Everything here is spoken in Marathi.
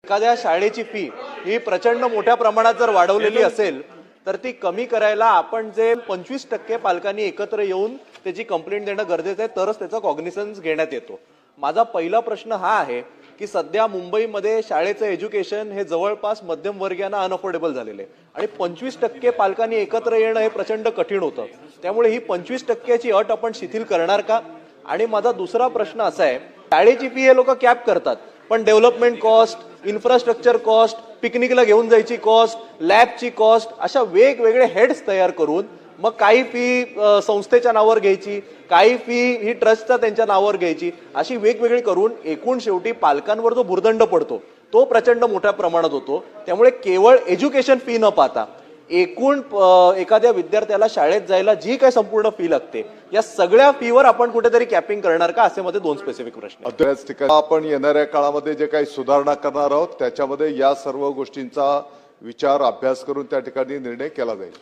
एखाद्या शाळेची फी ही प्रचंड मोठ्या प्रमाणात जर वाढवलेली असेल तर ती कमी करायला आपण जे 25% पालकांनी एकत्र येऊन त्याची कंप्लेंट देणं गरजेचं आहे, तरच त्याचा कॉग्निझन्स घेण्यात येतो। माझा पहिला प्रश्न हा आहे की सध्या मुंबईमध्ये शाळेचं एज्युकेशन हे जवळपास मध्यमवर्गीयांना अनअफोर्डेबल झालेले आणि 25% पालकांनी एकत्र येणं हे प्रचंड कठीण होतं। त्यामुळे ही 25%ची अट आपण शिथिल करणार का? आणि माझा दुसरा प्रश्न असा आहे, शाळेची फी हे लोक कॅप करतात, पण डेव्हलपमेंट कॉस्ट, इन्फ्रास्ट्रक्चर कॉस्ट, पिकनिकला घेऊन जायची कॉस्ट, लॅबची कॉस्ट, अशा वेगवेगळे हेड्स तयार करून मग काही फी संस्थेच्या नावावर घ्यायची, काही फी ही ट्रस्टच्या त्यांच्या नावावर घ्यायची, अशी वेगवेगळी करून एकूण शेवटी पालकांवर जो भुर्दंड पडतो तो प्रचंड मोठ्या प्रमाणात होतो। त्यामुळे केवळ एज्युकेशन फी न पाहता एकूण एखाद्या विद्यार्थ्याला शाळेत जायला जी काही संपूर्ण फी लागते या सगळ्या फीवर आपण कुठेतरी कॅपिंग करणार का, असे मध्ये दोन स्पेसिफिक प्रश्न आहेत। आपण येणाऱ्या काळामध्ये जे काही सुधारणा करणार आहोत त्याच्यामध्ये या सर्व गोष्टींचा विचार अभ्यास करून त्या ठिकाणी निर्णय केला जाईल।